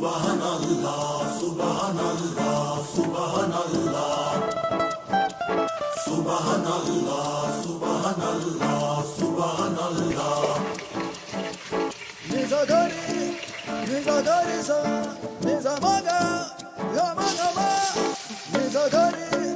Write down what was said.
Subhanallah, Subhanallah, Subhanallah. Subhanallah, Subhanallah, Subhanallah. Nizadari, nizadari sa, nizamaga, yamagama. Nizadari,